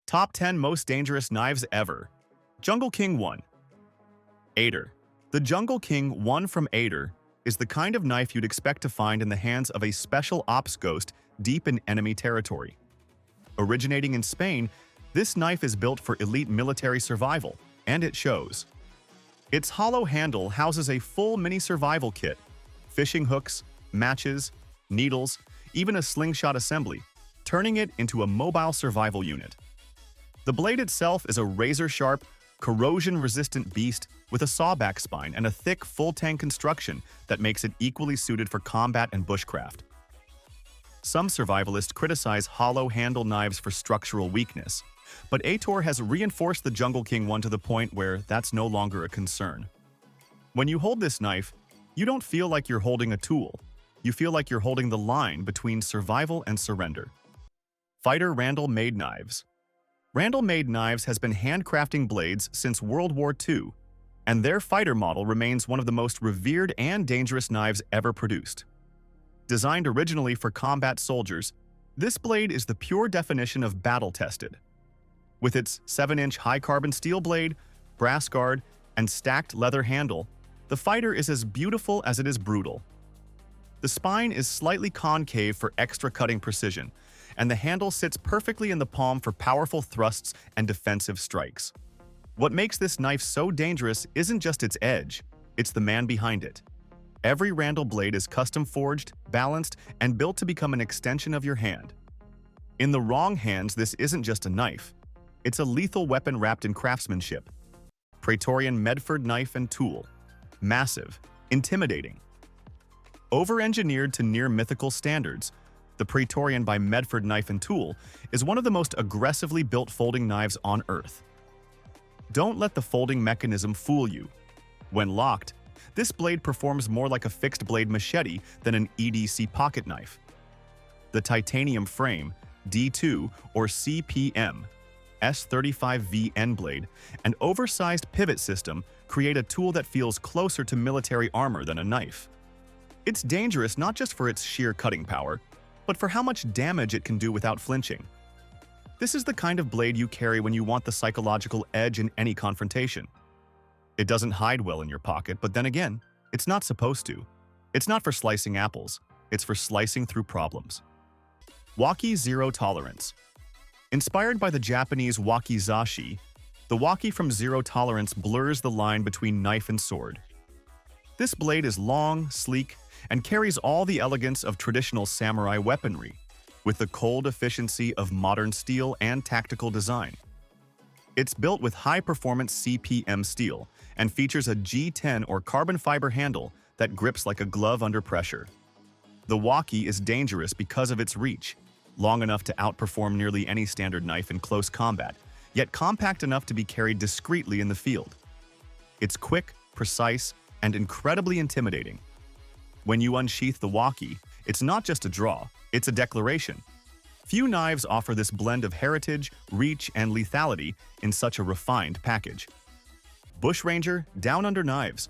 Top 10 Most Dangerous Knives Ever. Jungle King 1. Ader. The Jungle King 1 from Ader is the kind of knife you'd expect to find in the hands of a special ops ghost deep in enemy territory. Originating in Spain, this knife is built for elite military survival, and it shows. Its hollow handle houses a full mini survival kit, fishing hooks, matches, needles, even a slingshot assembly, turning it into a mobile survival unit. The blade itself is a razor-sharp, corrosion-resistant beast with a sawback spine and a thick, full-tang construction that makes it equally suited for combat and bushcraft. Some survivalists criticize hollow handle knives for structural weakness, but Aitor has reinforced the Jungle King 1 to the point where that's no longer a concern. When you hold this knife, you don't feel like you're holding a tool. You feel like you're holding the line between survival and surrender. Fighter Randall made knives. Randall made knives has been handcrafting blades since World War II, and their fighter model remains one of the most revered and dangerous knives ever produced. Designed originally for combat soldiers, this blade is the pure definition of battle-tested. With its 7-inch high-carbon steel blade, brass guard, and stacked leather handle, the fighter is as beautiful as it is brutal. The spine is slightly concave for extra cutting precision, and the handle sits perfectly in the palm for powerful thrusts and defensive strikes. What makes this knife so dangerous isn't just its edge, it's the man behind it. Every Randall blade is custom forged, balanced, and built to become an extension of your hand. In the wrong hands, this isn't just a knife. It's a lethal weapon wrapped in craftsmanship. Praetorian Medford knife and tool. Massive, intimidating. Over-engineered to near-mythical standards, the Praetorian by Medford knife and tool is one of the most aggressively built folding knives on Earth. Don't let the folding mechanism fool you. When locked, this blade performs more like a fixed-blade machete than an EDC pocket knife. The titanium frame, D2 or CPM, S35VN blade, and oversized pivot system create a tool that feels closer to military armor than a knife. It's dangerous not just for its sheer cutting power, but for how much damage it can do without flinching. This is the kind of blade you carry when you want the psychological edge in any confrontation. It doesn't hide well in your pocket, but then again, it's not supposed to. It's not for slicing apples, it's for slicing through problems. Waki Zero Tolerance. Inspired by the Japanese wakizashi, the Waki from Zero Tolerance blurs the line between knife and sword. This blade is long, sleek, and carries all the elegance of traditional samurai weaponry, with the cold efficiency of modern steel and tactical design. It's built with high-performance CPM steel and features a G10 or carbon fiber handle that grips like a glove under pressure. The Waki is dangerous because of its reach, long enough to outperform nearly any standard knife in close combat, yet compact enough to be carried discreetly in the field. It's quick, precise, and incredibly intimidating. When you unsheath the Waki, it's not just a draw, it's a declaration. Few knives offer this blend of heritage, reach, and lethality in such a refined package. Bushranger Down Under Knives.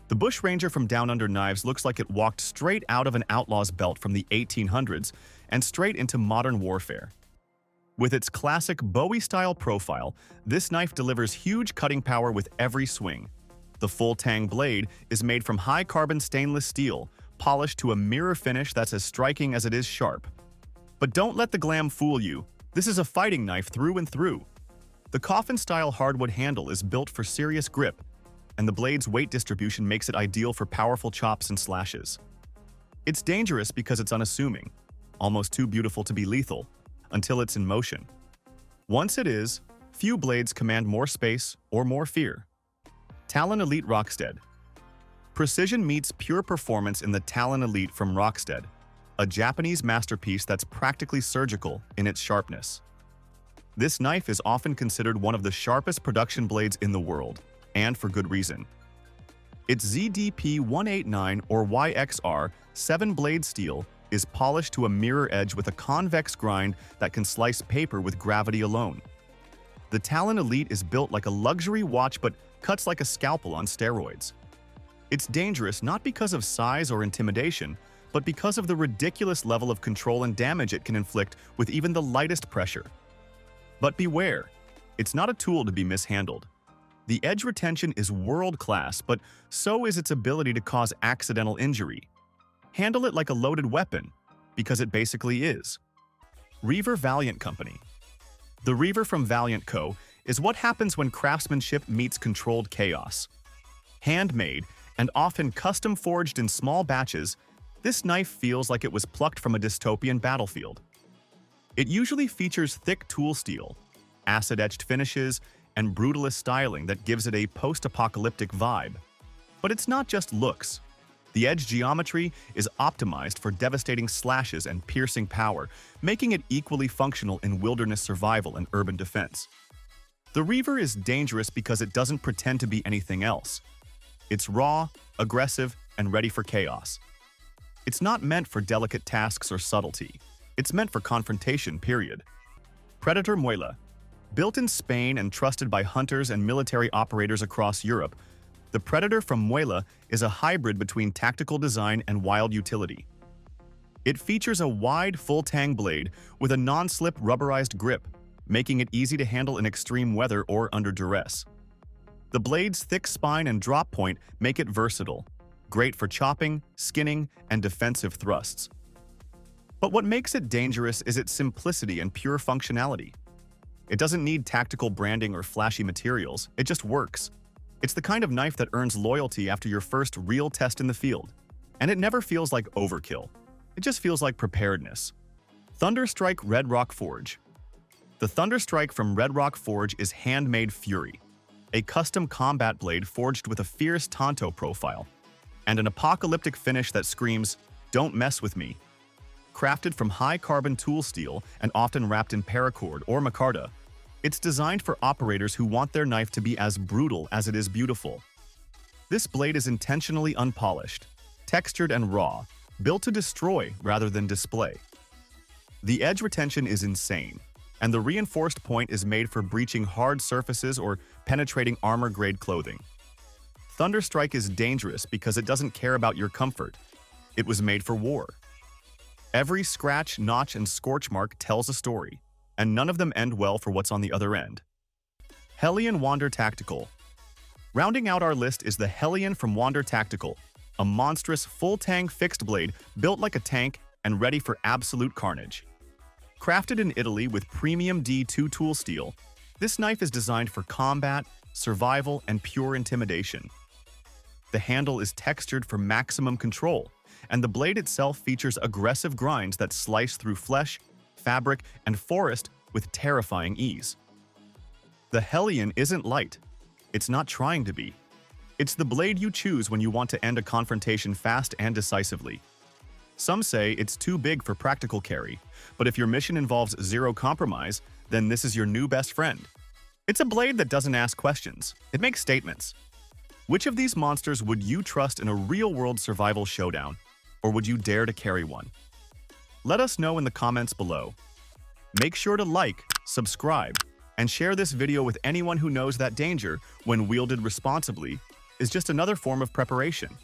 The Bushranger from Down Under Knives looks like it walked straight out of an outlaw's belt from the 1800s and straight into modern warfare. With its classic Bowie-style profile, this knife delivers huge cutting power with every swing. The full-tang blade is made from high-carbon stainless steel, polished to a mirror finish that's as striking as it is sharp. But don't let the glam fool you. This is a fighting knife through and through. The coffin-style hardwood handle is built for serious grip, and the blade's weight distribution makes it ideal for powerful chops and slashes. It's dangerous because it's unassuming, almost too beautiful to be lethal, until it's in motion. Once it is, few blades command more space or more fear. Talon Elite Rockstead. Precision meets pure performance in the Talon Elite from Rockstead, a Japanese masterpiece that's practically surgical in its sharpness. This knife is often considered one of the sharpest production blades in the world, and for good reason. Its ZDP-189 or YXR 7-blade steel is polished to a mirror edge with a convex grind that can slice paper with gravity alone. The Talon Elite is built like a luxury watch but cuts like a scalpel on steroids. It's dangerous not because of size or intimidation, but because of the ridiculous level of control and damage it can inflict with even the lightest pressure. But beware, it's not a tool to be mishandled. The edge retention is world-class, but so is its ability to cause accidental injury. Handle it like a loaded weapon, because it basically is. Reaver Valiant Company. The Reaver from Valiant Co. is what happens when craftsmanship meets controlled chaos. Handmade and often custom-forged in small batches, this knife feels like it was plucked from a dystopian battlefield. It usually features thick tool steel, acid-etched finishes, and brutalist styling that gives it a post-apocalyptic vibe. But it's not just looks. The edge geometry is optimized for devastating slashes and piercing power, making it equally functional in wilderness survival and urban defense. The Reaver is dangerous because it doesn't pretend to be anything else. It's raw, aggressive, and ready for chaos. It's not meant for delicate tasks or subtlety. It's meant for confrontation, period. Predator Muela. Built in Spain and trusted by hunters and military operators across Europe, the Predator from Muela is a hybrid between tactical design and wild utility. It features a wide, full-tang blade with a non-slip rubberized grip, making it easy to handle in extreme weather or under duress. The blade's thick spine and drop point make it versatile, great for chopping, skinning, and defensive thrusts. But what makes it dangerous is its simplicity and pure functionality. It doesn't need tactical branding or flashy materials, it just works. It's the kind of knife that earns loyalty after your first real test in the field. And it never feels like overkill. It just feels like preparedness. Thunderstrike Red Rock Forge. The Thunderstrike from Red Rock Forge is handmade fury, a custom combat blade forged with a fierce Tanto profile, and an apocalyptic finish that screams, "Don't mess with me." Crafted from high-carbon tool steel and often wrapped in paracord or micarta, it's designed for operators who want their knife to be as brutal as it is beautiful. This blade is intentionally unpolished, textured and raw, built to destroy rather than display. The edge retention is insane, and the reinforced point is made for breaching hard surfaces or penetrating armor-grade clothing. Thunderstrike is dangerous because it doesn't care about your comfort. It was made for war. Every scratch, notch, and scorch mark tells a story, and none of them end well for what's on the other end. Helien Wander Tactical. Rounding out our list is the Helien from Wander Tactical, a monstrous full-tang fixed blade built like a tank and ready for absolute carnage. Crafted in Italy with premium D2 tool steel, this knife is designed for combat, survival, and pure intimidation. The handle is textured for maximum control, and the blade itself features aggressive grinds that slice through flesh, fabric, and forest with terrifying ease. The Helien isn't light. It's not trying to be. It's the blade you choose when you want to end a confrontation fast and decisively. Some say it's too big for practical carry, but if your mission involves zero compromise, then this is your new best friend. It's a blade that doesn't ask questions. It makes statements. Which of these monsters would you trust in a real-world survival showdown? Or would you dare to carry one? Let us know in the comments below. Make sure to like, subscribe, and share this video with anyone who knows that danger, when wielded responsibly, is just another form of preparation.